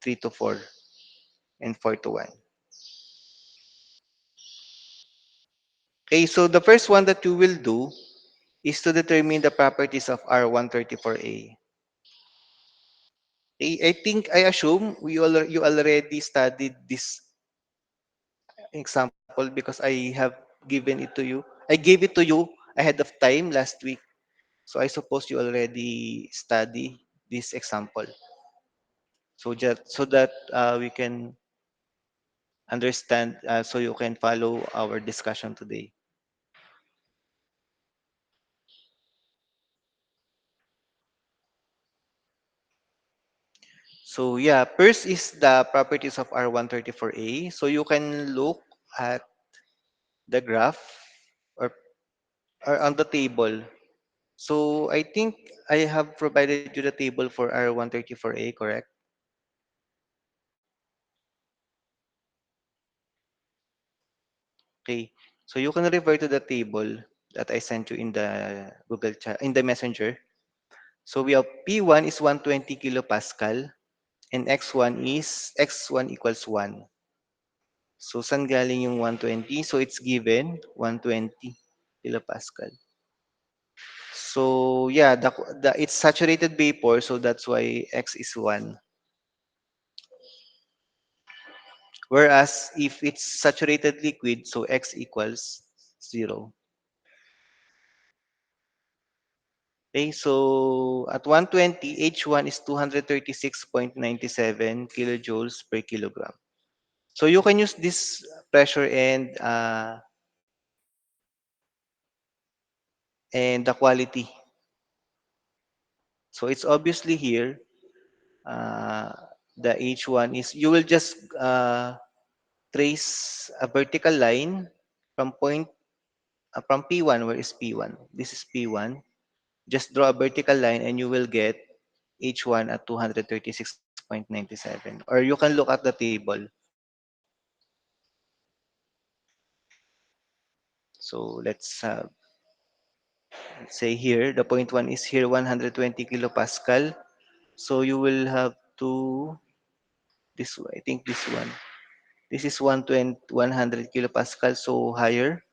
3 to 4, and 4 to 1. Okay, so the first one that you will do is to determine the properties of R134A. I assume you already studied this example because I have given it to you. I gave it to you ahead of time last week. So I suppose you already study this example. So that we can understand, so you can follow our discussion today. So yeah, first is the properties of R134A. So you can look at the graph or, or on the table. So I think I have provided you the table for R134A, correct? Okay. So you can refer to the table that I sent you in the Google chat, in the Messenger. So we have P1 is 120 kilopascal and X1 equals 1. So saan galing yung 120? So it's given 120 kilopascal. So yeah, the it's saturated vapor, so that's why X is 1. Whereas if it's saturated liquid, so X equals 0. Okay, so at 120, H1 is 236.97 kilojoules per kilogram. So you can use this pressure and the quality. So it's obviously here, uh, the H1 is, you will just trace a vertical line from from P1. Where is P1? This is P1. Just draw a vertical line and you will get H1 at 236.97. Or you can look at the table. So let's say here, the point 1 is here 120 kilopascal. So you will have to, I think this one. This is 120, 100 kilopascal, so higher.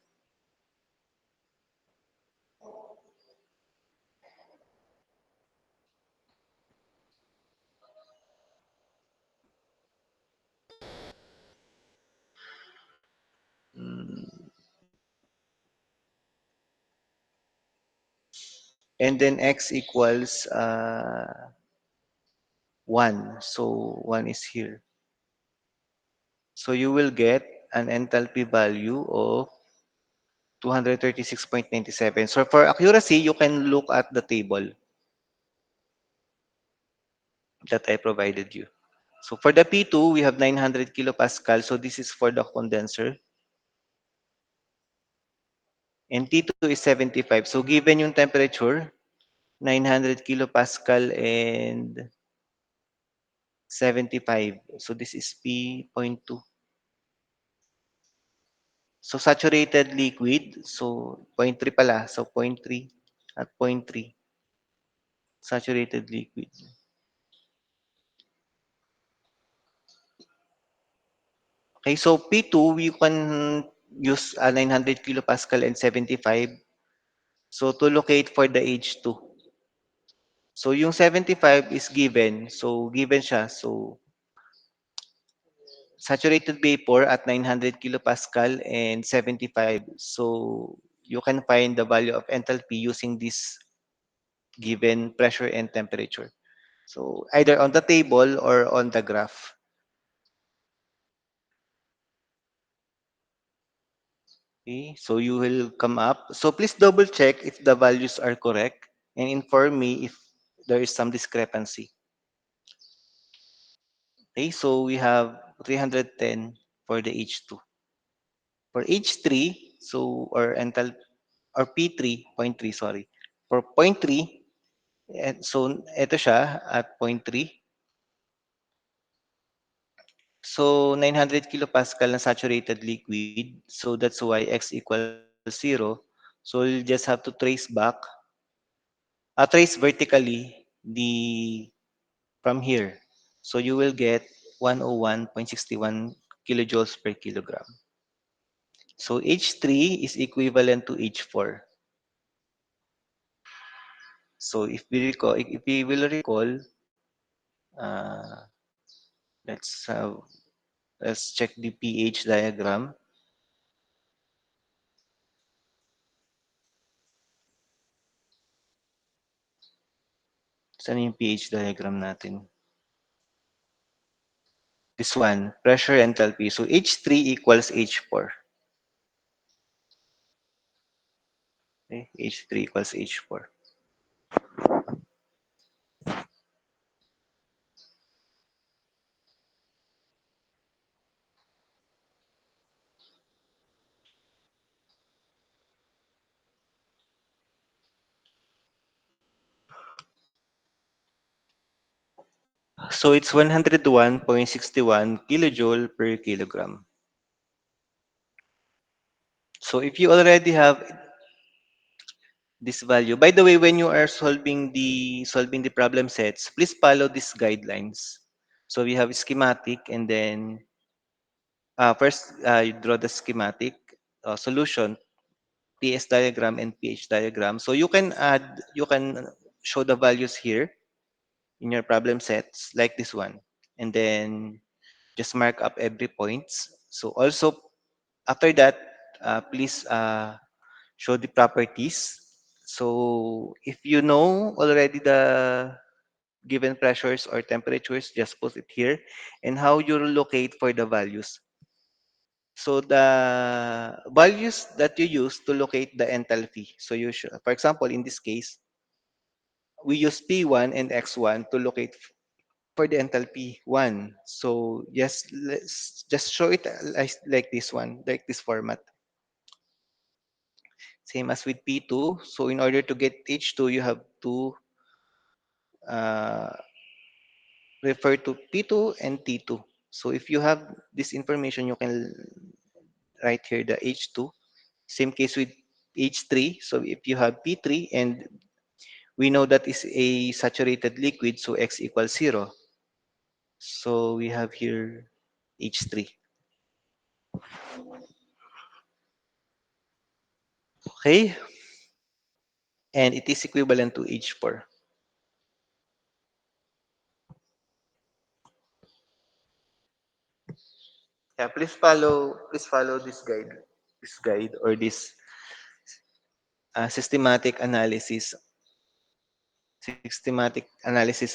Mm, and then X equals 1. So 1 is here. So you will get an enthalpy value of 236.97. So for accuracy, you can look at the table that I provided you. So for the P2, we have 900 kilopascal. So this is for the condenser. And T2 is 75. So given yung temperature, 900 kilopascal and 75. So this is P.2. So saturated liquid, so zero point 0.3 pala. So zero point 0.3 at zero point 0.3 saturated liquid. Okay, so P2, we can use 900 kilopascal and 75. So to locate for the H2. So yung 75 is given. So given siya. So saturated vapor at 900 kilopascal and 75. So you can find the value of enthalpy using this given pressure and temperature. So either on the table or on the graph. Okay, so you will come up. So please double check if the values are correct and inform me if there is some discrepancy. Okay, so we have 310 for the H2. For H3, so or ental or P3, point 3, sorry. For point 3, so ito siya at point 3. So 900 kilopascal na saturated liquid. So that's why X equals 0. So you'll just have to trace back, trace vertically the from here. So you will get 101.61 kilojoules per kilogram. So H3 is equivalent to H4. So if we will recall, uh, let's have let's check the pH diagram. Saan yung pH diagram natin? This one, pressure enthalpy. So H3 equals H4. Okay? H3 equals H4. So it's 101.61 kilojoule per kilogram. So if you already have this value, by the way, when you are solving the problem sets, please follow these guidelines. So we have schematic, and then first you draw the schematic solution, PS diagram and pH diagram. So you can show the values here in your problem sets like this one, and then just mark up every points. So also after that, please show the properties. So if you know already the given pressures or temperatures, just put it here, and how you locate for the values. So the values that you use to locate the enthalpy. So you should, for example, in this case, we use P1 and X1 to locate for the enthalpy 1. So yes, let's just show it like this one, like this format. Same as with P2. So in order to get H2, you have to uh, refer to P2 and T2. So if you have this information, you can write here the H2. Same case with H3. So if you have P3 and we know that is a saturated liquid, so X equals 0. So we have here H3. Okay? And it is equivalent to H4. Yeah, please follow this guide or this systematic analysis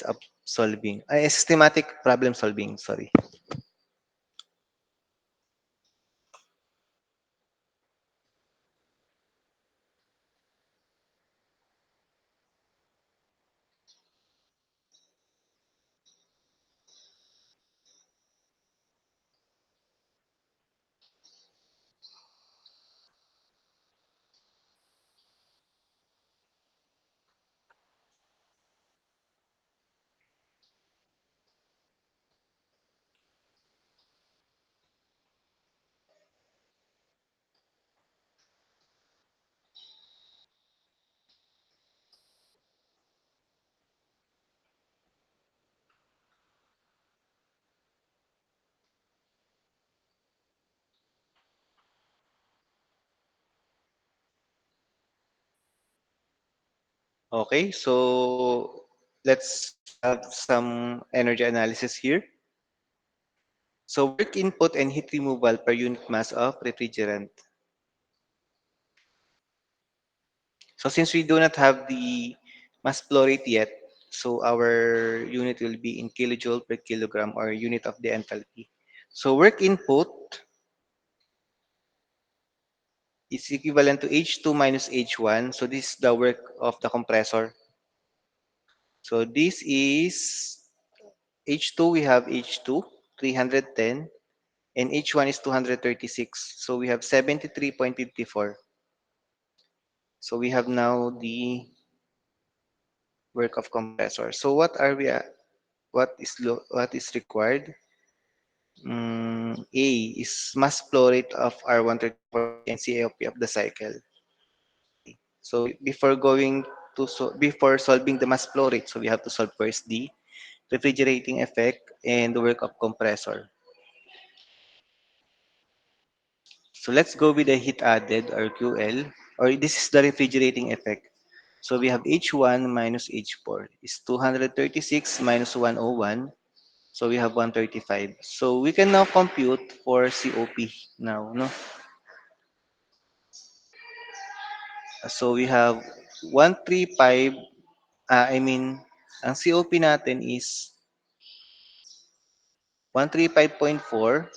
of systematic problem solving, sorry. Okay, so let's have some energy analysis here. So work input and heat removal per unit mass of refrigerant. So since we do not have the mass flow rate yet, so our unit will be in kilojoule per kilogram or unit of the enthalpy. So work input is equivalent to H2 minus H1. So this is the work of the compressor. So this is H2, we have H2, 310, and H1 is 236. So we have 73.54. So we have now the work of compressor. So what is required? A is mass flow rate of R134 and CAOP of the cycle. So before solving the mass flow rate, so we have to solve first the refrigerating effect, and the work of compressor. So let's go with the heat added or QL, or this is the refrigerating effect. So we have H1 minus H4 is 236 minus 101. So we have 135. So we can now compute for COP now, no? So we have 135, ang COP natin is 135.4,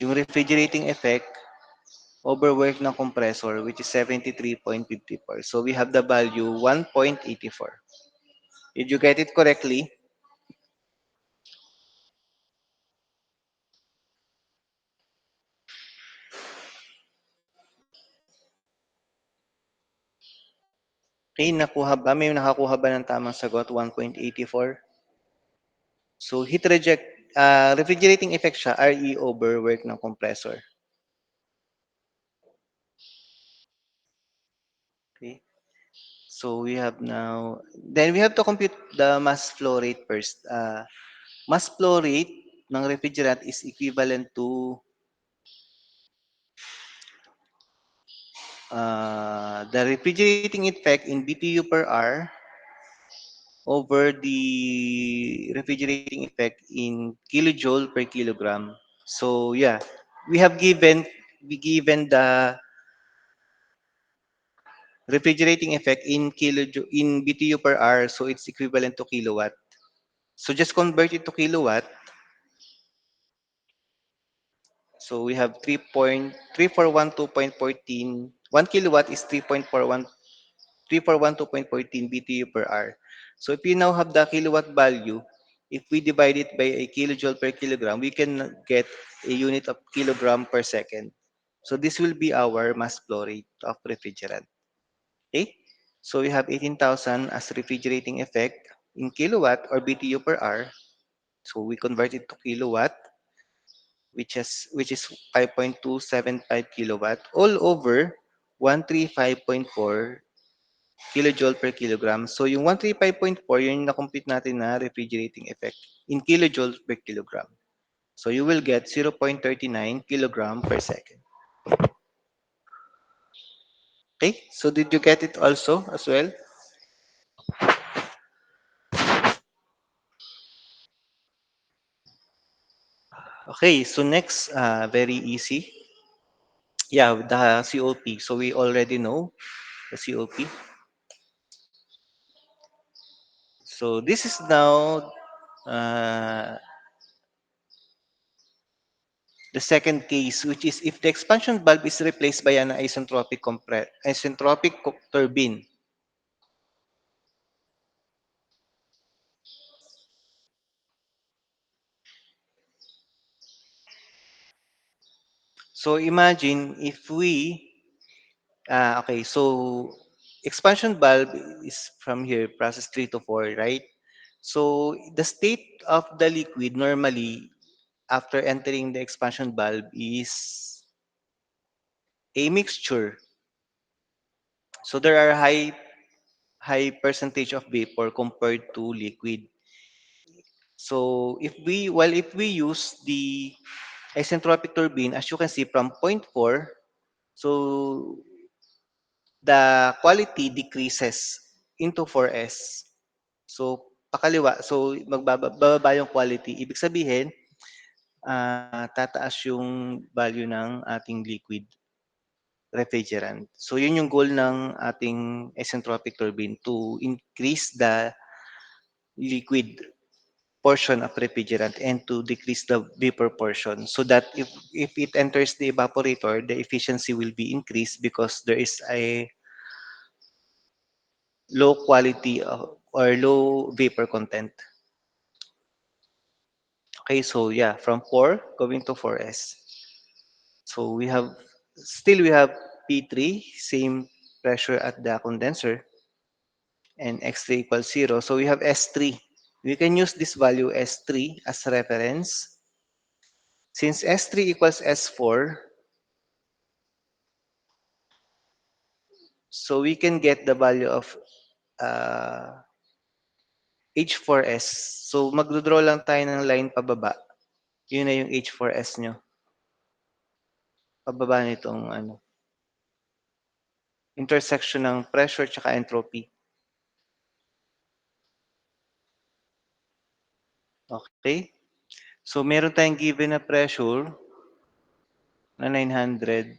yung refrigerating effect, overwork ng compressor, which is 73.54. So we have the value 1.84. Did you get it correctly? Okay, nakuha ba? May nakakuha ba ng tamang sagot? 1.84. So heat reject, refrigerating effect siya, RE overwork ng compressor. Okay. So we have now, then we have to compute the mass flow rate first. Mass flow rate ng refrigerant is equivalent to the refrigerating effect in BTU per hour over the refrigerating effect in kilojoule per kilogram. So yeah, we have given the refrigerating effect in in BTU per hour, so it's equivalent to kilowatt. So just convert it to kilowatt. So we have 3.3412.14. 1 kilowatt is 3.412.14 BTU per hour. So if you now have the kilowatt value, if we divide it by a kilojoule per kilogram, we can get a unit of kilogram per second. So this will be our mass flow rate of refrigerant. Okay? So we have 18,000 as refrigerating effect in kilowatt or BTU per hour. So we convert it to kilowatt, which is 5.275 kilowatt all over 135.4 kilojoule per kilogram. So yung 135.4, yun yung na-compute natin na refrigerating effect in kilojoule per kilogram. So you will get 0.39 kilogram per second. Okay, so did you get it also as well? Okay, so next, very easy. Yeah, the COP. So we already know the COP. So this is now uh, the second case, which is if the expansion valve is replaced by an isentropic turbine. So imagine if okay, so expansion valve is from here, process 3 to 4, right? So the state of the liquid normally after entering the expansion valve is a mixture. So there are high percentage of vapor compared to liquid. So if we use the isentropic turbine, as you can see from point 4, so the quality decreases into 4S. So pakaliwa, so bababa yung quality. Ibig sabihin, tataas yung value ng ating liquid refrigerant. So yun yung goal ng ating isentropic turbine to increase the liquid portion of refrigerant and to decrease the vapor portion so that if it enters the evaporator, the efficiency will be increased because there is a low quality or low vapor content. Okay, so yeah, from 4 going to 4S. So we have P3, same pressure at the condenser, and X3 equals 0. So we have S3. We can use this value S3 as reference. Since S3 equals S4, so we can get the value of uh, H4S. So magdo-draw lang tayo ng line pababa. Yun na yung H4S nyo. Pababa nitong ano, intersection ng pressure tsaka entropy. Okay? So meron tayong given na pressure na 900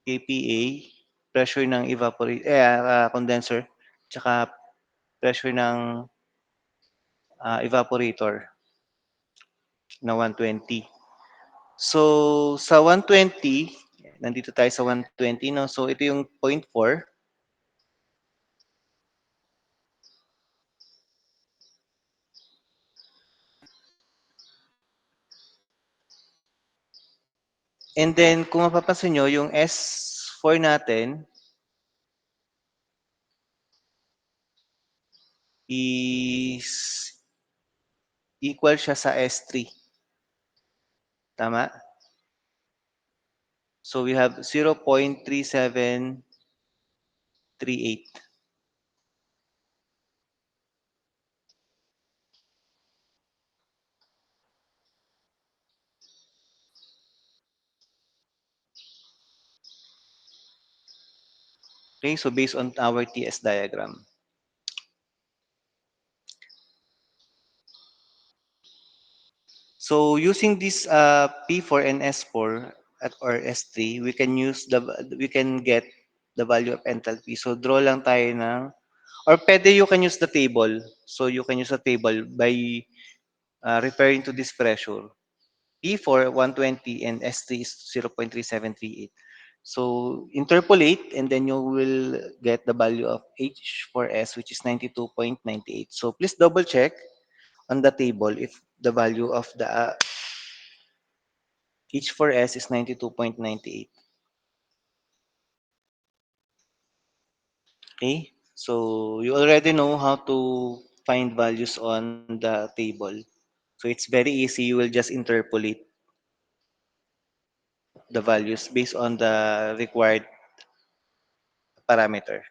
kPa, pressure ng condenser, tsaka pressure ng evaporator na 120. So sa 120, nandito tayo sa 120, no? So ito yung 0.4. And then kung mapapansin nyo, yung S4 natin is equal siya sa S3. Tama? So we have 0.3738. Okay, so based on our TS diagram. So using this P4 and S4 or S3, we can get the value of enthalpy. So draw lang tayo ng, or pwede you can use the table. So you can use the table by referring to this pressure. P4 120 and S3 is 0.3738. So interpolate and then you will get the value of H4S, which is 92.98. So please double check on the table if the value of the H4S is 92.98. Okay, so you already know how to find values on the table. So it's very easy. You will just interpolate the values based on the required parameter.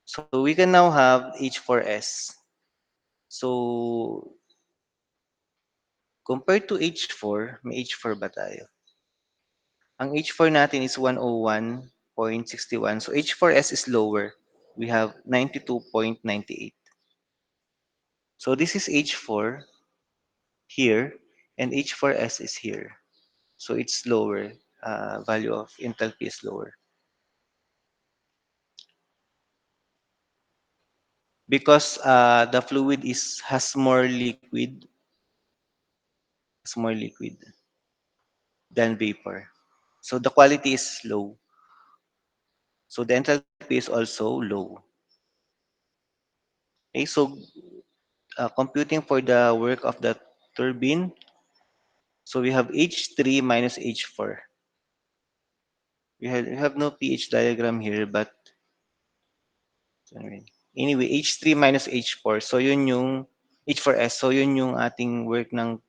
So we can now have H4S. So compared to H4, may H4 ba tayo? Ang H4 natin is 101.61. So H4S is lower. We have 92.98. So this is H4 here and H4S is here. So it's lower. Value of enthalpy is lower. Because the fluid has more liquid, than vapor. So the quality is low. So the enthalpy is also low. Okay, so computing for the work of the turbine, so we have H3 minus H4. We have no pH diagram here, but anyway, H3 minus H4. So yun yung H4S. So yun yung ating work ng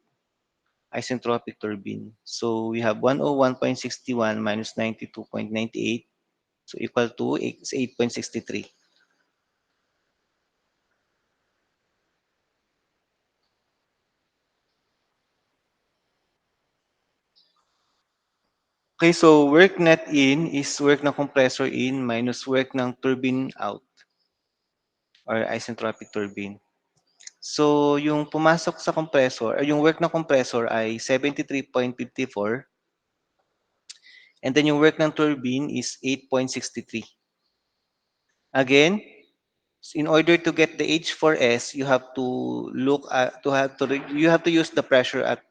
isentropic turbine. So we have 101.61 minus 92.98. So equal to 8.63. Okay, so work net in is work ng compressor in minus work ng turbine out or isentropic turbine. So yung pumasok sa compressor, or yung work ng compressor ay 73.54 and then yung work ng turbine is 8.63. Again, in order to get the H4S, you have to you have to use the pressure at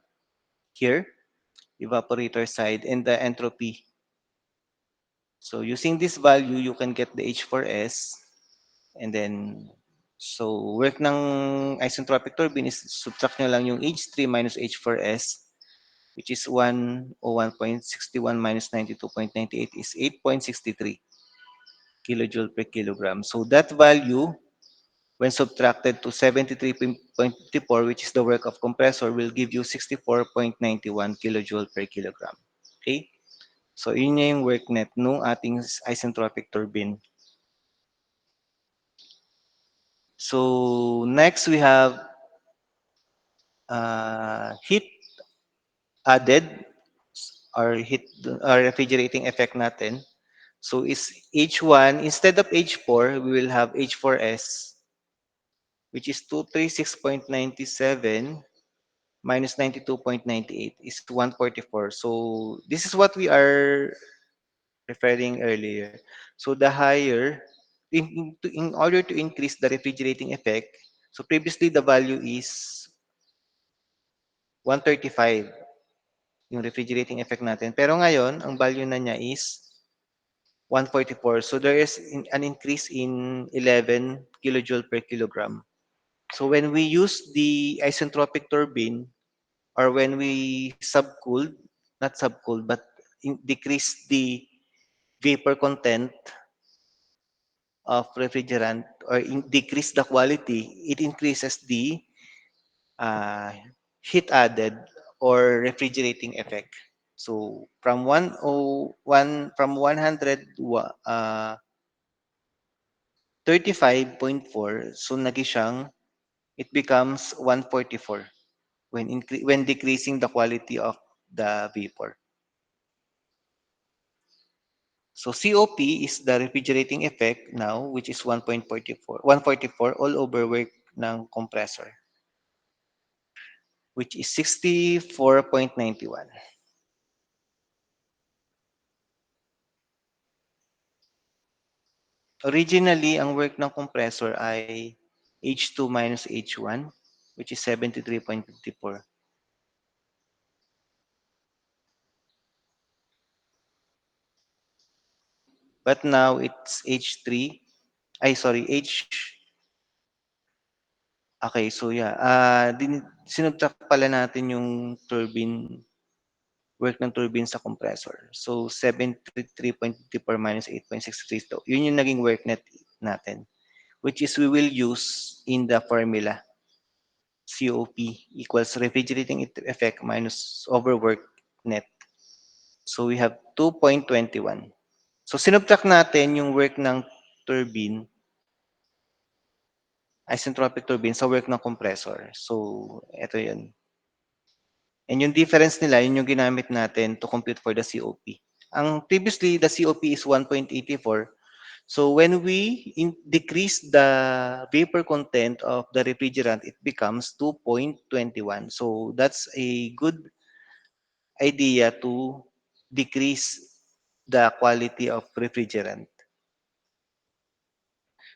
here, evaporator side, and the entropy. So using this value, you can get the H4S. And then, so work ng isentropic turbine is subtract nyo lang yung H3 minus H4S, which is 101.61 minus 92.98 is 8.63 kilojoule per kilogram. So that value, when subtracted to 73.54, which is the work of compressor, will give you 64.91 kilojoule per kilogram. Okay? So, yun yung work net nung ating isentropic turbine. So next we have heat added or heat refrigerating effect natin. So is H1, instead of H4, we will have H4S, which is 236.97 minus 92.98 is 144. So this is what we are referring earlier. So the higher, in order to increase the refrigerating effect, so previously the value is 135, yung refrigerating effect natin. Pero ngayon, ang value na niya is 144. So there is an increase in 11 kilojoule per kilogram. So when we use the isentropic turbine, or when we subcooled, not subcooled, but decrease the vapor content of refrigerant or decrease the quality, it increases the uh, heat added or refrigerating effect. So from 101 from 100 35.4, so nagi siyang it becomes 144 when decreasing the quality of the vapor. So COP is the refrigerating effect now, which is 144 all over work ng compressor, which is 64.91. Originally, ang work ng compressor ay H2 minus H1, which is 73.54. But now it's H3. Ay, sorry, Okay, so yeah. Sinubtract pala natin yung work ng turbine sa compressor. So 73.54 minus 8.63. So yun yung naging work net natin, which is we will use in the formula. COP equals refrigerating effect minus overwork net. So we have 2.21. So sinubtract natin yung work ng turbine, isentropic turbine sa work ng compressor. So ito yun. And yung difference nila, yun yung ginamit natin to compute for the COP. Ang previously, the COP is 1.84. So when we decrease the vapor content of the refrigerant, it becomes 2.21. So that's a good idea to decrease the quality of refrigerant.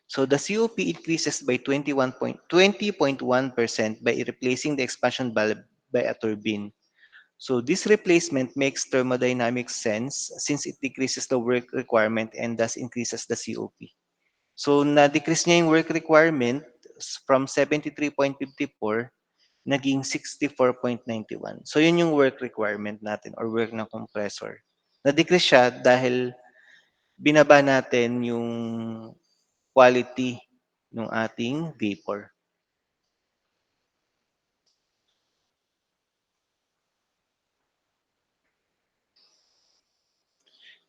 So the COP increases by 20.1% by replacing the expansion valve by a turbine. So this replacement makes thermodynamic sense since it decreases the work requirement and thus increases the COP. So na-decrease niya yung work requirement from 73.54 naging 64.91. So yun yung work requirement natin or work ng compressor. Na-decrease siya dahil binaba natin yung quality ng ating vapor.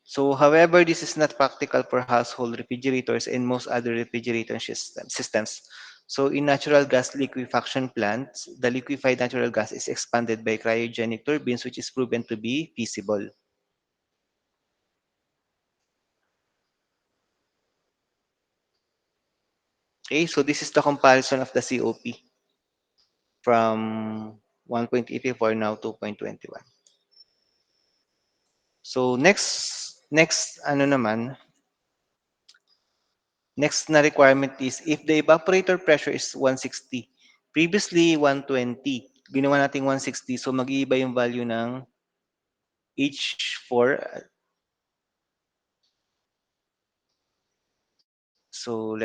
So, however, this is not practical for household refrigerators and most other refrigerator systems. So, in natural gas liquefaction plants, the liquefied natural gas is expanded by cryogenic turbines, which is proven to be feasible. Okay, so this is the comparison of the COP from 1.84 now 2.21. So, next ano naman, next na requirement is if the evaporator pressure is 160, previously 120, ginawa nating 160, so mag-iiba yung value ng H4. So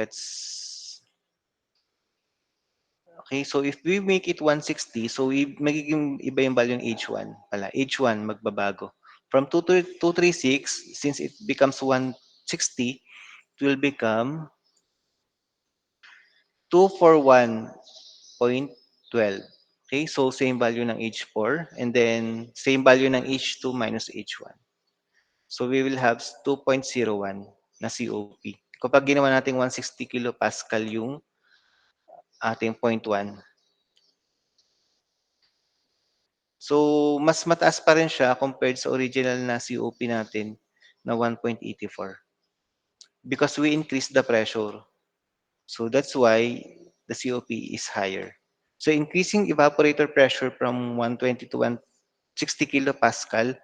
okay, so if we make it 160, so magiging iba yung value ng H1 pala. H1 magbabago. From 236, since it becomes 160, it will become 241.12. Okay, so same value ng H4 and then same value ng H2 minus H1. So we will have 2.01 na COP. Kapag ginawa natin 160 kilopascal yung ating point 1. So, mas mataas pa rin siya compared sa original na COP natin na 1.84 because we increased the pressure. So, that's why the COP is higher. So, increasing evaporator pressure from 120 to 160 kilopascal.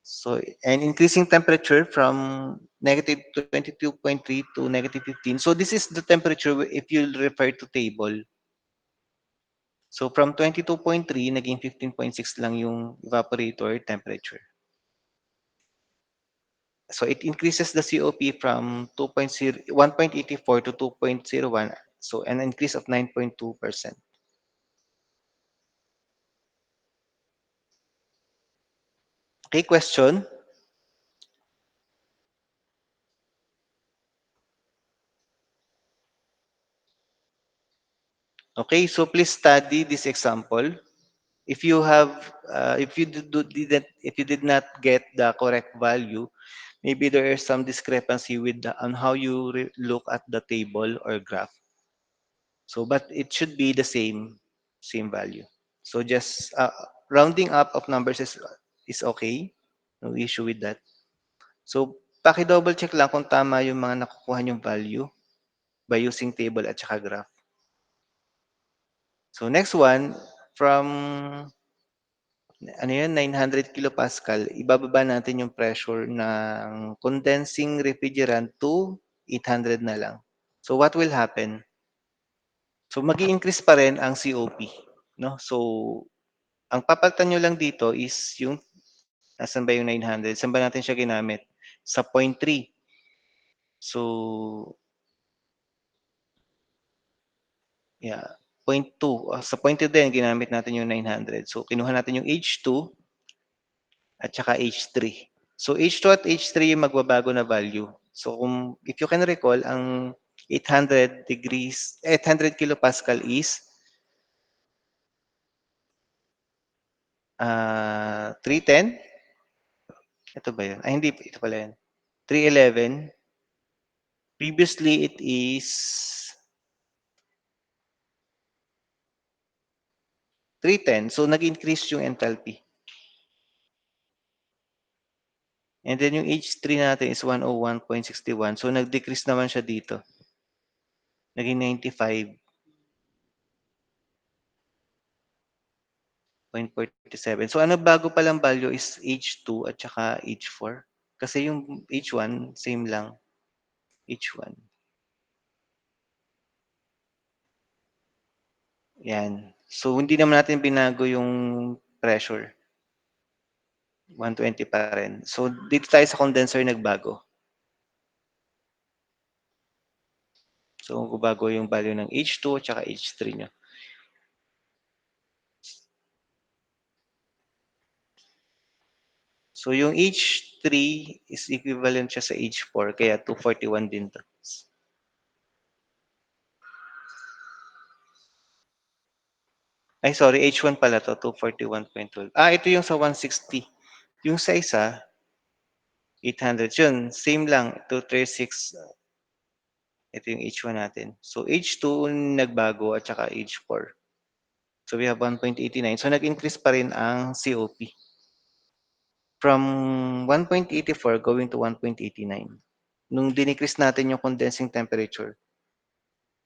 So, and increasing temperature from negative 22.3 to negative 15. So, this is the temperature if you refer to table. So, from 22.3, naging 15.6 lang yung evaporator temperature. So, it increases the COP from 1.84 to 2.01. So, an increase of 9.2%. Okay, question? Okay, so please study this example. If you have, if you did not get the correct value, maybe there is some discrepancy with on how you look at the table or graph. So, but it should be the same value. So just rounding up of numbers is okay. No issue with that. So, paki-double check lang kung tama yung mga nakukuha yung value by using table at saka graph. So, next one, from ano yun, 900 kilopascal, ibababa natin yung pressure ng condensing refrigerant to 800 na lang. So, what will happen? So, mag-i-increase pa rin ang COP. No? So, ang papalitan nyo lang dito is yung, nasan ba yung 900? Saan ba natin siya ginamit? Sa point 3. So, yeah, point 2. Sa point 2 din, ginamit natin yung 900. So, kinuha natin yung H2 at saka H3. So, H2 at H3 yung magbabago na value. So, if you can recall, ang 800 kilopascal is 310. Ito ba yun? Ay, hindi. Ito pala yun. 311. Previously, it is 310. So, nag-increase yung enthalpy. And then yung H3 natin is 101.61. So, nag-decrease naman siya dito. Naging 95.47. So, ano bago palang value is H2 at saka H4. Kasi yung H1, same lang. H1. Yan. So, hindi naman natin binago yung pressure. 120 pa rin. So, dito tayo sa condenser nagbago. So, bago yung value ng H2 at saka H3 nyo. So, yung H3 is equivalent siya sa H4, kaya 241 din to. Ay, sorry, H1 pala to, 241.12. Ito yung sa 160. Yung sa isa, 800. Yun, same lang, 236. Ito yung H1 natin. So, H2 nagbago at saka H4. So, we have 1.89. So, nag-increase pa rin ang COP. From 1.84 going to 1.89. Nung dinikrease natin yung condensing temperature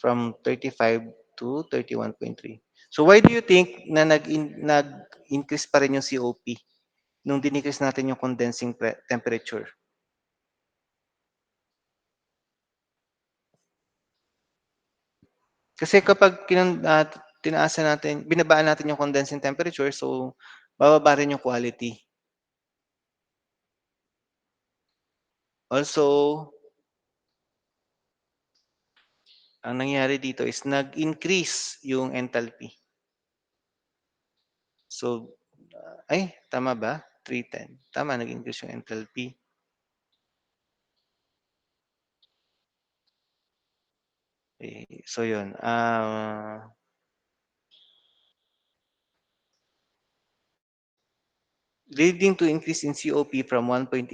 from 35 to 31.3. So, why do you think na nag-increase pa rin yung COP nung dinikrease natin yung condensing temperature? Kasi kapag tinaasan natin, binabaan natin yung condensing temperature, so bababa rin yung quality. Also, ang nangyari dito is nag-increase yung enthalpy. So, tama ba? 310. Tama, nag-increase yung enthalpy. Okay, so yun. Leading to increase in COP from 1.84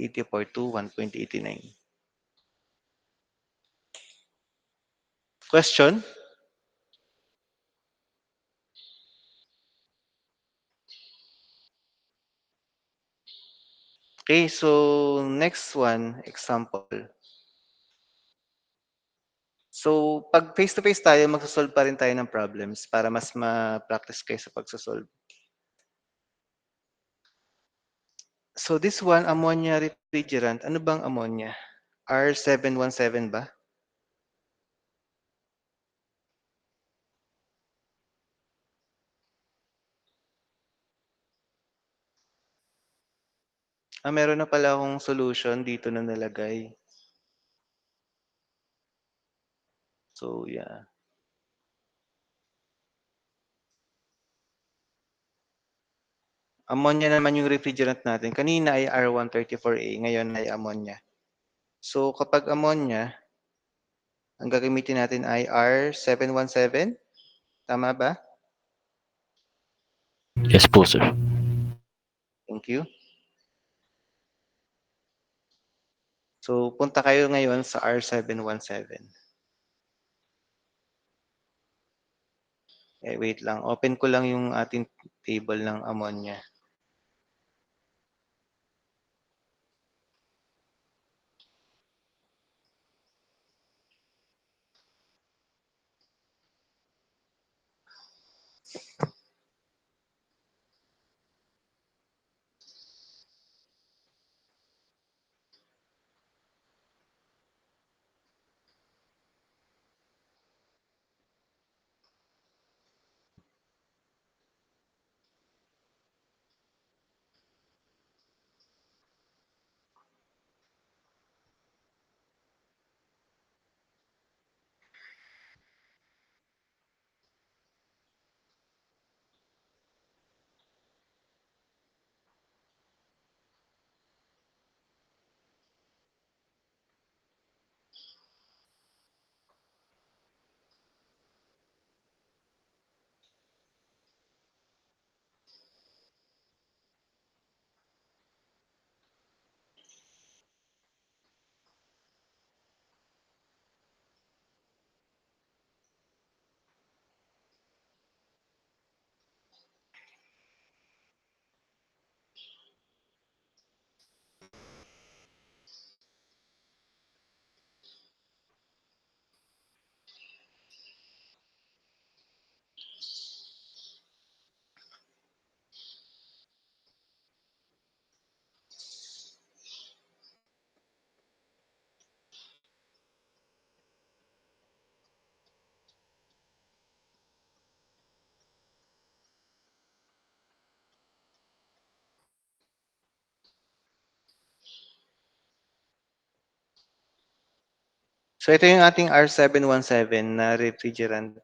to 1.89. Question? Okay, so next one, example. So, 'pag face to face tayo, magso-solve pa rin tayo ng problems para mas ma-practice kayo sa pagso-solve. So this one, ammonia refrigerant. Ano bang ammonia? R717 ba? Meron na pala akong solution dito na nalagay. So, yeah. Ammonia naman yung refrigerant natin. Kanina ay R134A, ngayon ay ammonia. So, kapag ammonia, ang gagamitin natin ay R717. Tama ba? Yes po, sir. Thank you. So, punta kayo ngayon sa R717. Wait lang. Open ko lang yung ating table ng ammonia. So, ito yung ating R717 na refrigerant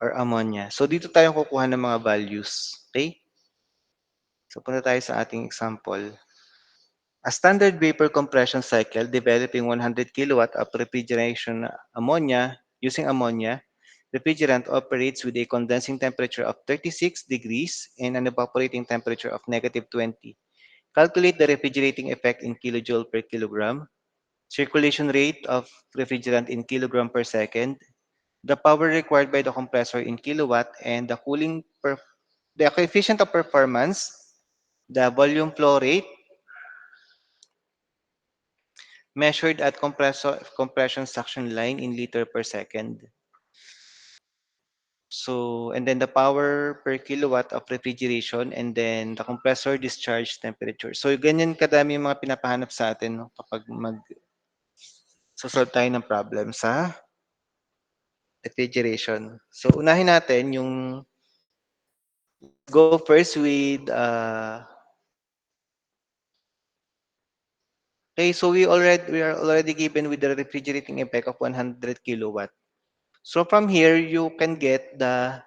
or ammonia. So, dito tayo kukuha ng mga values. Okay? So, punta tayo sa ating example. A standard vapor compression cycle developing 100 kilowatt of refrigeration ammonia using ammonia refrigerant operates with a condensing temperature of 36 degrees and an evaporating temperature of -20. Calculate the refrigerating effect in kilojoule per kilogram, circulation rate of refrigerant in kilogram per second, the power required by the compressor in kilowatt, and the coefficient of performance, the volume flow rate measured at compression suction line in liter per second. So, and then the power per kilowatt of refrigeration and then the compressor discharge temperature. So, ganyan kadami yung mga pinapahanap sa atin no, kapag mag-solve tayo ng problem sa refrigeration. So, unahin natin yung go first with okay, so we are already given with the refrigerating effect of 100 kilowatt. So from here you can get the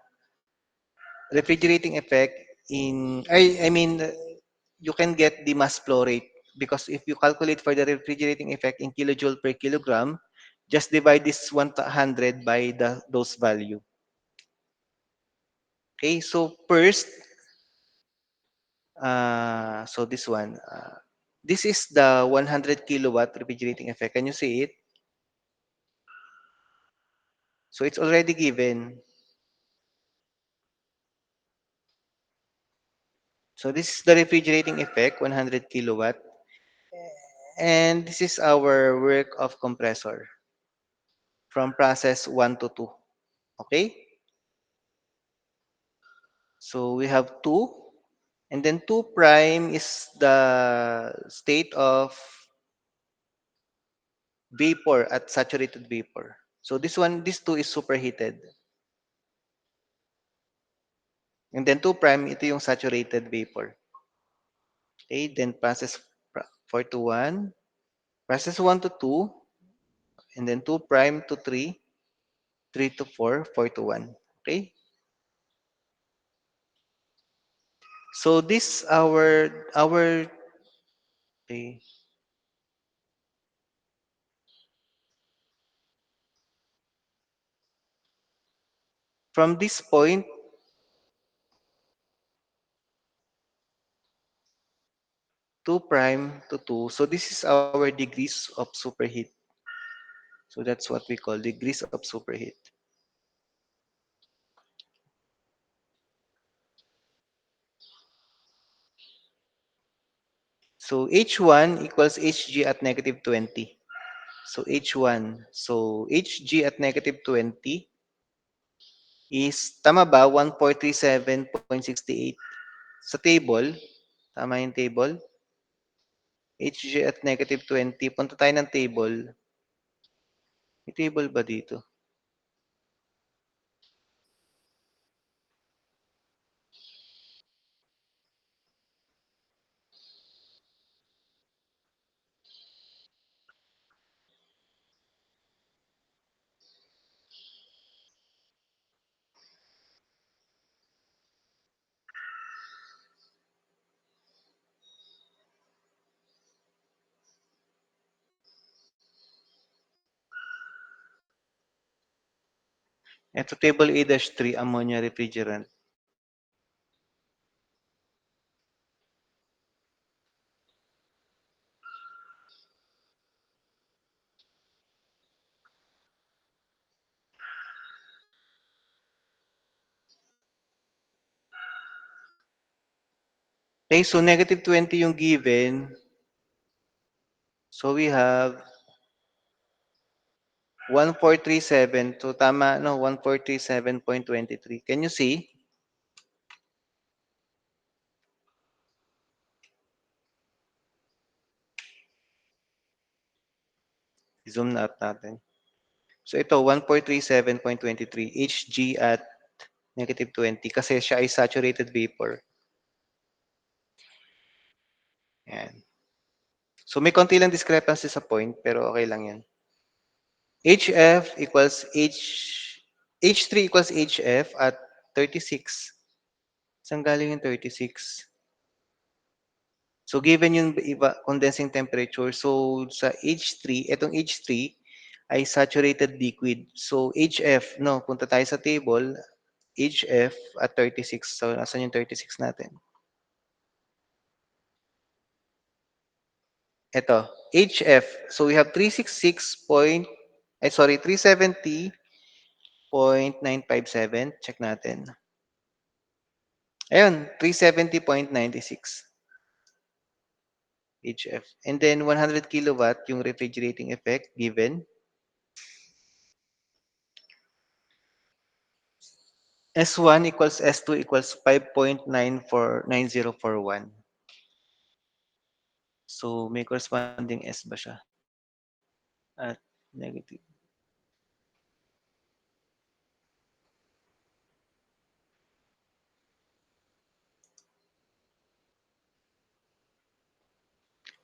refrigerating effect I mean you can get the mass flow rate because if you calculate for the refrigerating effect in kilojoule per kilogram, just divide this 100 by those value. Okay, so first, so this one, this is the 100 kilowatt refrigerating effect. Can you see it? So it's already given. So this is the refrigerating effect, 100 kilowatt. And this is our work of compressor from process 1 to 2. Okay? So we have 2. And then 2 prime is the state of vapor at saturated vapor. So this 2 is superheated. And then 2 prime, ito yung saturated vapor. Okay, then process 4 to 1, process 1 to 2, and then 2 prime to 3, 3 to 4, 4 to 1. Okay? So this our okay, from this point 2 prime to 2. So this is our degrees of superheat. So that's what we call degrees of superheat. So H1 equals Hg at negative 20. So H1. So Hg at negative 20 is, tama ba, 1437.68 sa table. Tama yung table. Hg at negative 20. Punta tayo ng table. May table ba dito? Ito, table A-3, ammonia refrigerant. Okay, so negative 20 yung given. So we have 1437. So tama, no? 1437.23. Can you see? Zoom na out natin. So ito, 1437.23 Hg at negative 20 kasi siya ay saturated vapor. Yan. So may konti lang discrepancy sa point pero okay lang yan. HF equals H3 equals HF at 36. Saan galing yung 36? So given yung iba condensing temperature, so sa H3, itong H3 ay saturated liquid. So HF, no, punta tayo sa table, HF at 36. So nasan yung 36 natin? Ito, HF. So we have 366 point, ay sorry, 370.957. Check natin. Ayun, 370.96 HF. And then 100 kilowatt yung refrigerating effect given. S1 equals S2 equals 5.9041. So may corresponding S ba siya? At negative.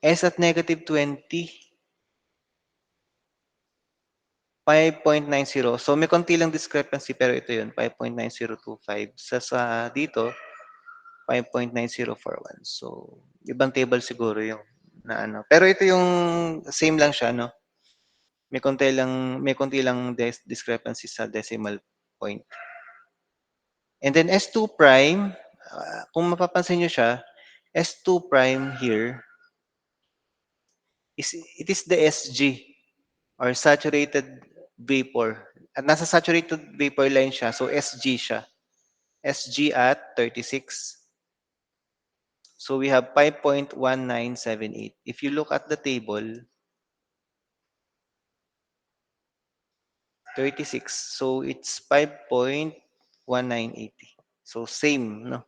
S at negative 20. 5.90. So may konti lang discrepancy pero ito yun, 5.9025. Sa dito, 5.9041. So ibang table siguro yung na ano. Pero ito yung same lang siya, no? May konti lang discrepancy sa decimal point. And then S2 prime, kung mapapansin niyo siya, S2 prime here it is the SG or saturated vapor. At nasa saturated vapor line siya, so SG siya. SG at 36. So we have 5.1978. If you look at the table, 36. So it's 5.1980. So same, no?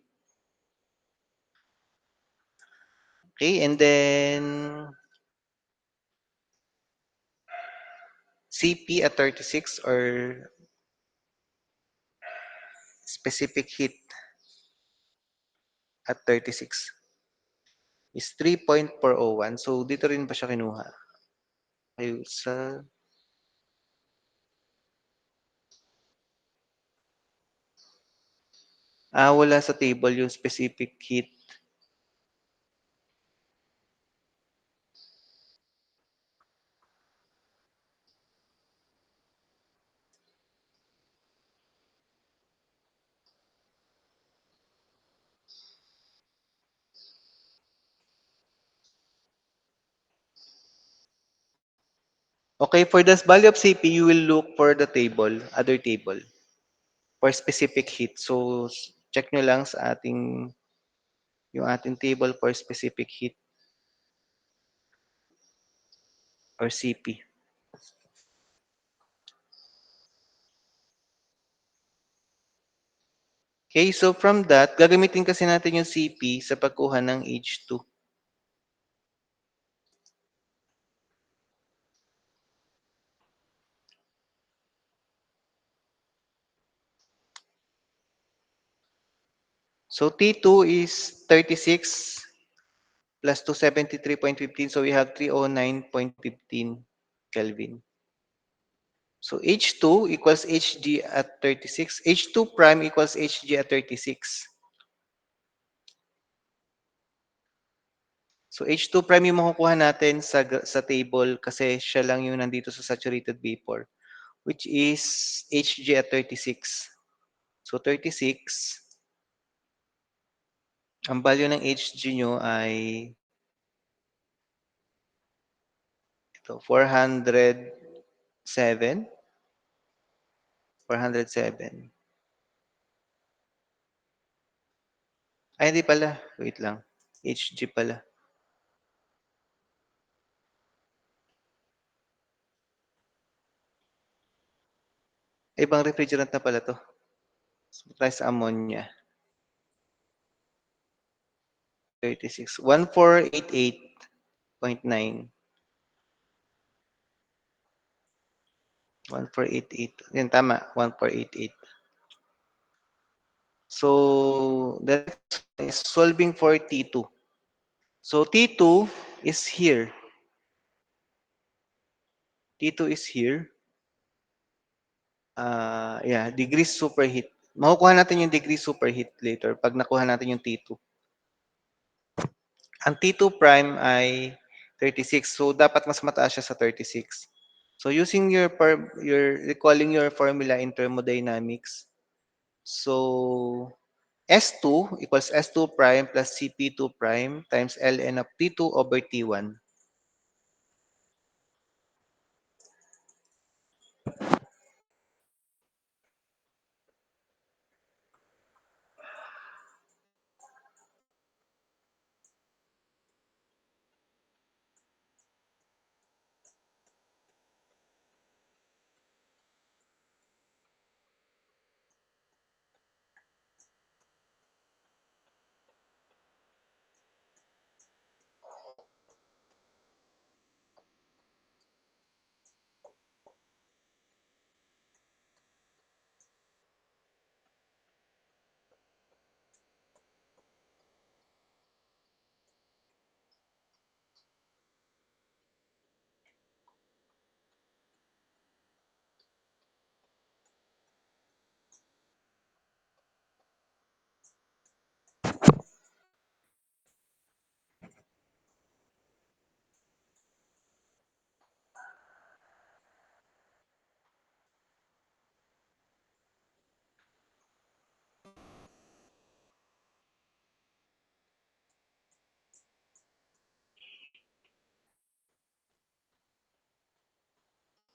Okay, and then CP at 36 or specific heat at 36 is 3.401. So dito rin ba siya kinuha? Ay, wala sa table yung specific heat. Okay, for the value of CP, you will look for the table, other table, for specific heat. So, check nyo lang sa yung ating table for specific heat or CP. Okay, so from that, gagamitin kasi natin yung CP sa pagkuha ng H2. So T2 is 36 plus 273.15. So we have 309.15 Kelvin. So H2 equals Hg at 36. H2 prime equals Hg at 36. So H2 prime yung makukuha natin sa table kasi siya lang yung nandito sa saturated vapor, which is Hg at 36. So 36, ang value ng Hg nyo ay ito, 407. 407. Ay, hindi pala. Wait lang. Hg pala. Ibang refrigerant na pala to. So, try sa ammonia. 36. 1488.9. 1488. Yan, tama. 1488. So, the next one is solving for T2. So, T2 is here. T2 is here. Yeah, degrees superheat. Makukuha natin yung degree superheat later pag nakuha natin yung T2. Ang T2 prime ay 36. So, dapat mas mataas siya sa 36. So, using your recalling your formula in thermodynamics. So, S2 equals S2 prime plus CP2 prime times ln of T2 over T1.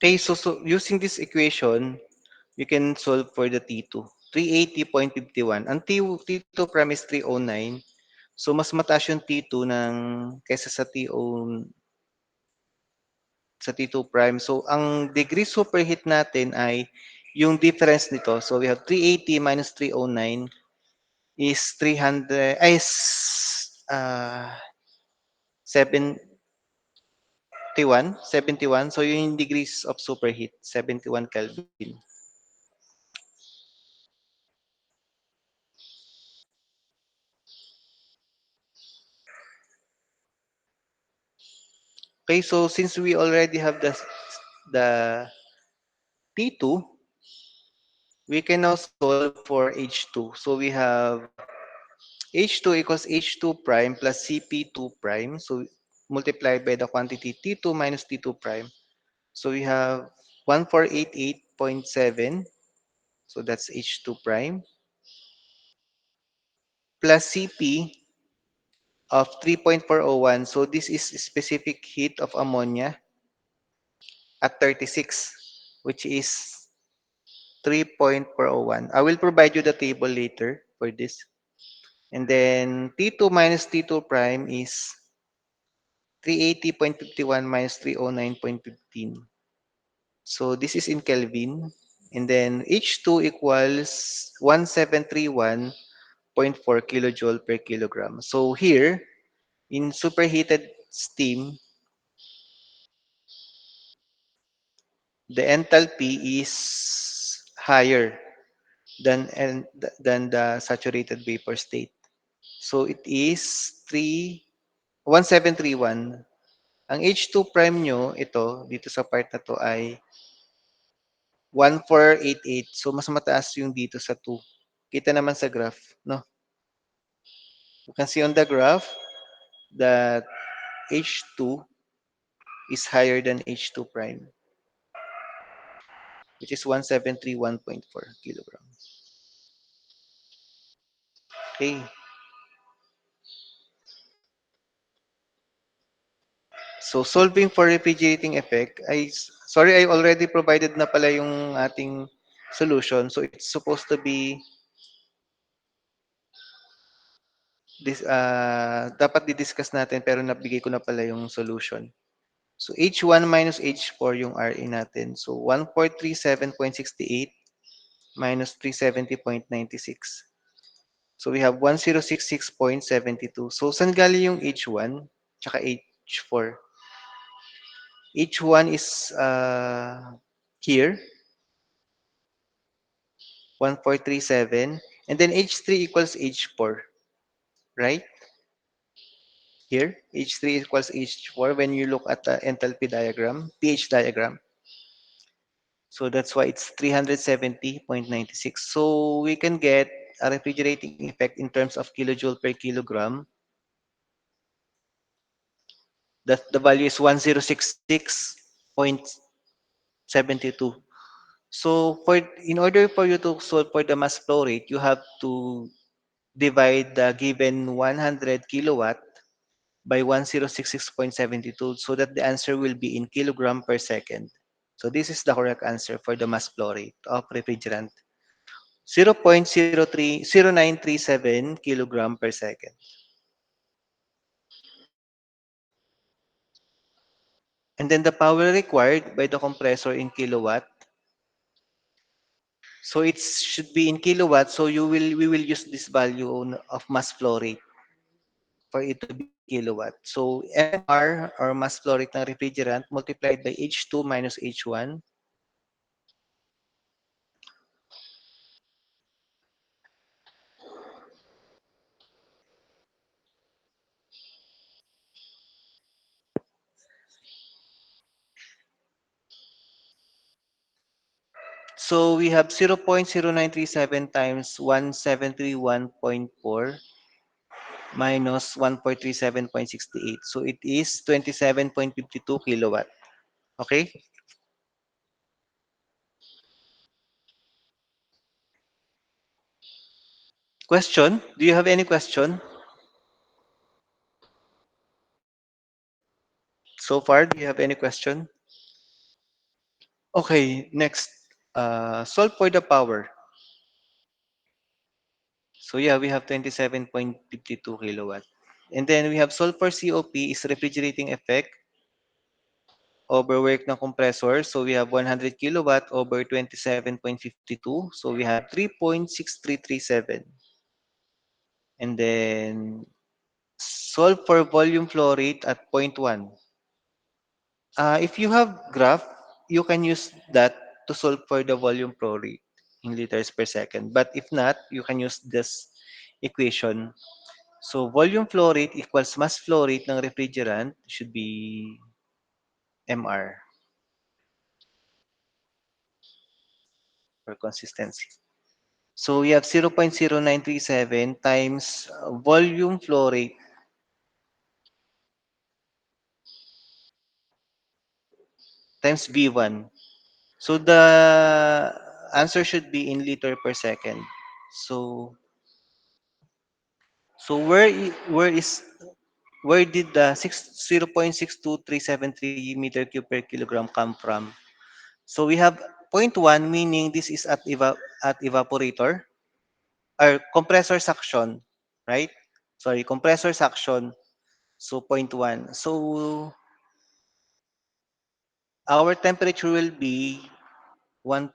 Okay, so using this equation, you can solve for the T2. 380.51. Ang T2 prime is 309. So mas mataas yung T2 kaysa sa T2 prime. So ang degree superheat natin ay yung difference nito. So we have 380 minus 309 is 300 ay 71. So yung degrees of superheat, 71 Kelvin. Okay, so since we already have the T2, we can now solve for H2. So we have H2 equals H2 prime plus CP2 prime. So multiplied by the quantity T2 minus T2 prime. So we have 1488.7. So that's H2 prime plus CP of 3.401. So this is specific heat of ammonia at 36, which is 3.401. I will provide you the table later for this. And then T2 minus T2 prime is 380.51 minus 309.15. So this is in Kelvin. And then H2 equals 1731.4 kilojoule per kilogram. So here, in superheated steam, the enthalpy is higher than the saturated vapor state. So it is 1731. Ang H2 prime nyo, ito, dito sa part na to ay 1488. So mas mataas yung dito sa 2. Kita naman sa graph, no? You can see on the graph that H2 is higher than H2 prime, which is 1731.4 kilogram. Okay. So solving for refrigerating effect, sorry, I already provided na pala yung ating solution. So it's supposed to be dapat di-discuss natin pero nabigay ko na pala yung solution. So H1 minus H4 yung RA natin. So 1437.68 minus 370.96. So we have 1066.72. So saan galing yung H1 tsaka H4? H1 is here, 1437. And then H3 equals H4, right? Here, H3 equals H4 when you look at the enthalpy diagram, pH diagram. So that's why it's 370.96. So we can get a refrigerating effect in terms of kilojoule per kilogram. The value is 1066.72. So in order for you to solve for the mass flow rate, you have to divide the given 100 kilowatt by 1066.72 so that the answer will be in kilogram per second. So this is the correct answer for the mass flow rate of refrigerant. 0.0937 kilogram per second. And then the power required by the compressor in kilowatt. So it should be in kilowatt. So we will use this value of mass flow rate for it to be kilowatt. So MR or mass flow rate ng refrigerant multiplied by H2 minus H1. So we have 0.0937 times 1731.4 minus 1437.68. So it is 27.52 kilowatt. Okay? Question? Do you have any question? So far, do you have any question? Okay, next. Solve for the power. So yeah, we have 27.52 kilowatt. And then we have sulfur COP is refrigerating effect overwork ng compressor. So we have 100 kilowatt over 27.52. So we have 3.6337. And then solve for volume flow rate at zero point 0.1. If you have graph, you can use that to solve for the volume flow rate in liters per second. But if not, you can use this equation. So volume flow rate equals mass flow rate ng refrigerant should be MR for consistency. So we have 0.0937 times volume flow rate times V1. So the answer should be in liter per second. So so where did the 0.62373 meter cube per kilogram come from? So we have zero point 0.1 meaning this is at evaporator or compressor suction, right? Sorry, compressor suction. So zero point 0.1. So our temperature will be one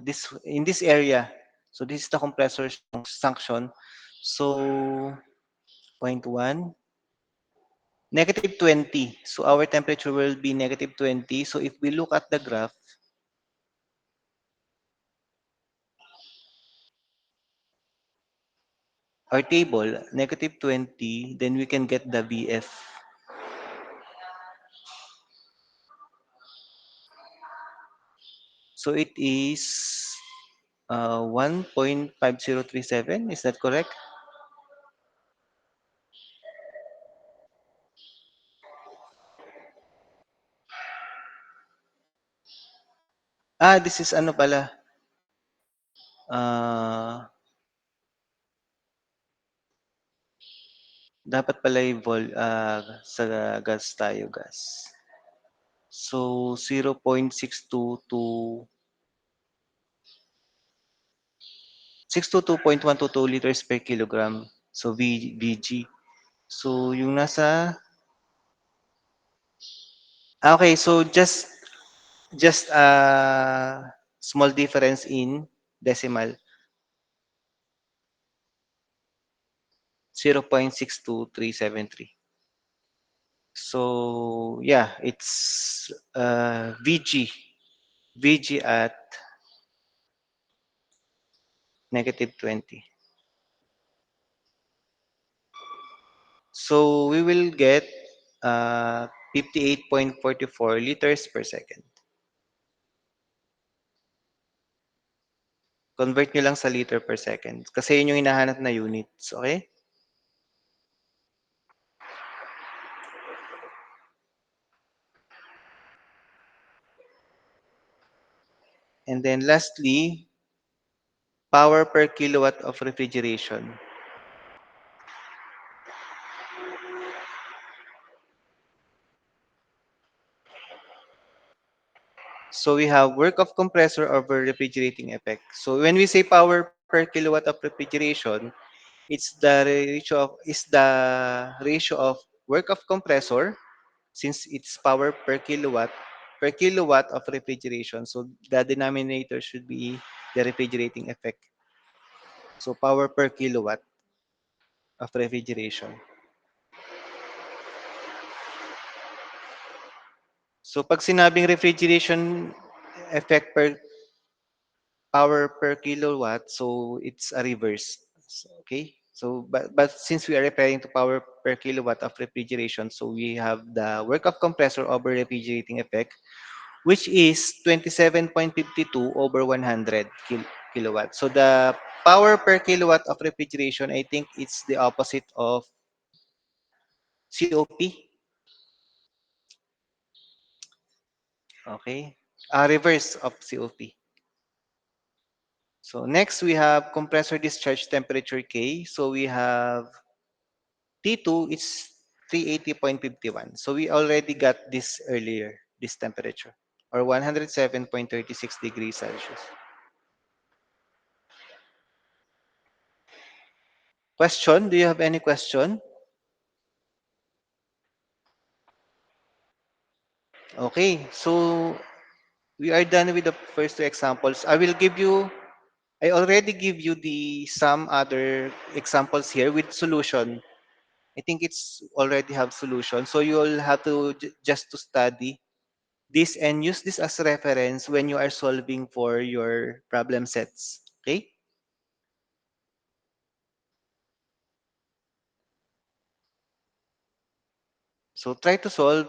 this in this area. So this is the compressor suction. So zero point 0.1 negative 20. So our temperature will be negative 20. So if we look at the graph or table, negative 20, then we can get the VF. So it is 1.5037. Is that correct? This is ano pala. Ah, dapat pala yung sa gas tayo, gas. So 0.622 to 622.122 liters per kilogram. So VG. So yung nasa okay, so just small difference in decimal 0.62373. So yeah, it's VG at negative 20. So we will get 58.44 liters per second. Convert nyo lang sa liter per second. Kasi yun yung hinahanap na units. Okay? And then lastly, power per kilowatt of refrigeration. So we have work of compressor over refrigerating effect. So when we say power per kilowatt of refrigeration, it's the ratio of work of compressor since it's power per kilowatt of refrigeration. So the denominator should be the refrigerating effect. So power per kilowatt of refrigeration. So pag sinabing refrigeration effect per power per kilowatt, so it's a reverse. Okay? So but since we are referring to power per kilowatt of refrigeration, so we have the work of compressor over refrigerating effect, which is 27.52 over 100 kilowatt. So the power per kilowatt of refrigeration, I think it's the opposite of COP. Okay? Reverse of COP. So next we have compressor discharge temperature K. So we have T2 is 380.51. So we already got this earlier, this temperature, or 107.36 degrees Celsius. Question? Do you have any question? Okay, so we are done with the first two examples. I already give you some other examples here with solution. I think it's already have solution. So you'll have to just to study this and use this as reference when you are solving for your problem sets. Okay? So try to solve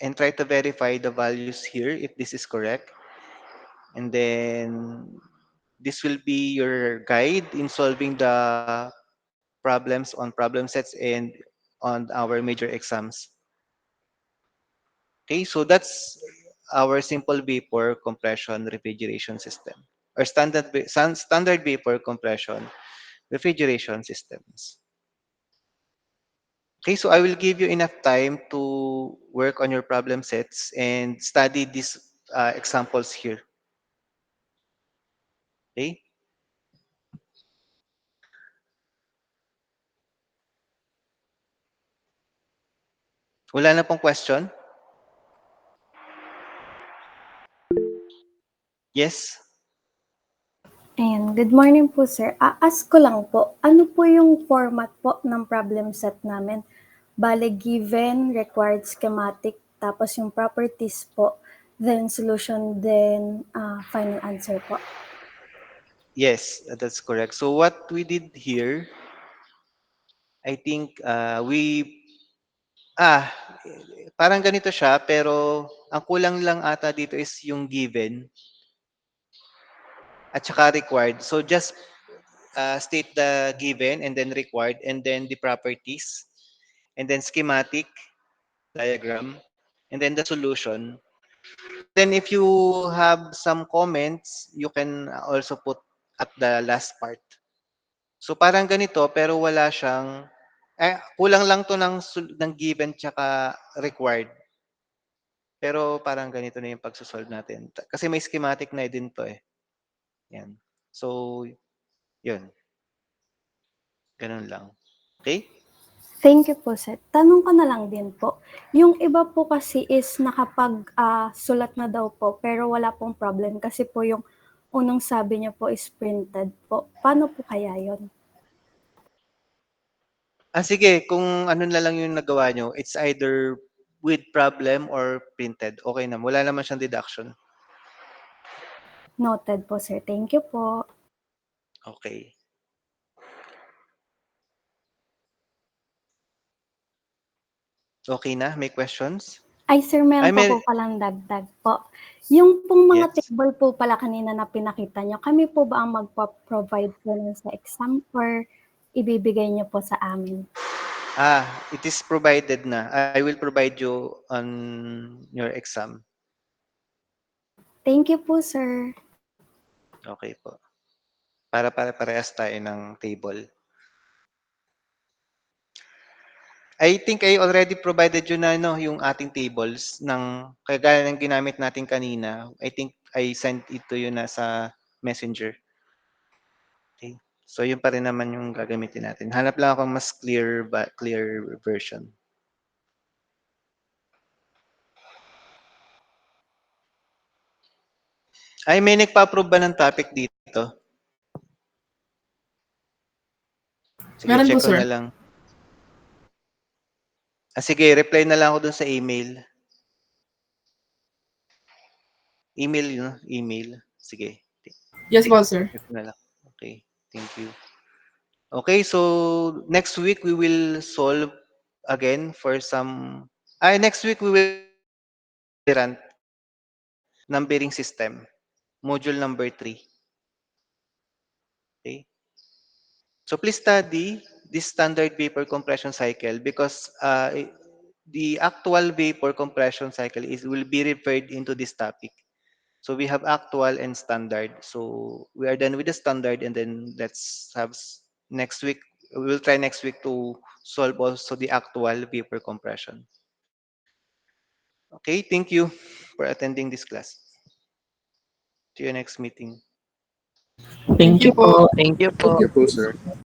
and try to verify the values here if this is correct. And then this will be your guide in solving the problems on problem sets and on our major exams. Okay, so that's our simple vapor compression refrigeration system or standard vapor compression refrigeration systems. Okay, so I will give you enough time to work on your problem sets and study these examples here. Okay? Wala na pong question? Yes? Ayan, good morning po sir. Ask ko lang po, ano po yung format po ng problem set namin? Bale, given, required schematic, tapos yung properties po, then solution, then final answer po. Yes, that's correct. So what we did here, I think ah, parang ganito siya, pero ang kulang lang ata dito is yung given at saka required. So just state the given and then required and then the properties and then schematic diagram and then the solution. And then if you have some comments, you can also put at the last part. So parang ganito pero wala siyang kulang lang to ng given tsaka required. Pero parang ganito na yung pagsosolve natin. Kasi may schematic na din to eh. Yan. So, yun. Ganun lang. Okay? Thank you po sir. Tanong ko na lang din po, yung iba po kasi is sulat na daw po pero wala pong problem kasi po yung unang sabi niyo po is printed po. Paano po kaya yon? Sige, kung ano na lang yung nagawa nyo, it's either with problem or printed. Okay na. Wala naman siyang deduction. Noted po sir. Thank you po. Okay. Okay na? May questions? Ay sir, meron pa po May... palang dagdag po. Yung pong mga Yes. table po pala kanina na pinakita nyo, kami po ba ang magpa-provide po nun sa exam or ibibigay nyo po sa amin? It is provided na. I will provide you on your exam. Thank you po sir. Okay po. Para parehas tayo ng table. I think I already provided you na yung ating tables ng kagaya ng ginamit natin kanina. I think I sent it to you na sa Messenger. Okay. So yun pa rin naman yung gagamitin natin. Hanap lang ako mas clear version. Ay, may nagpa-approve ba ng topic dito? Sige, Meron po, check ko sir. na lang. Sige, reply na lang ako dun sa email. Email yun, email. Sige. Yes po, sir. Check ko na lang. Okay, thank you. Okay, so next week we will solve again for some... next week we will run numbering system, module number 3. Okay. So please study this standard vapor compression cycle because the actual vapor compression cycle will be referred into this topic. So we have actual and standard. So we are done with the standard and then let's have next week. We will try next week to solve also the actual vapor compression. Okay, thank you for attending this class. See you next meeting. Thank Thank you you po. po. Thank you Thank po. you po, sir.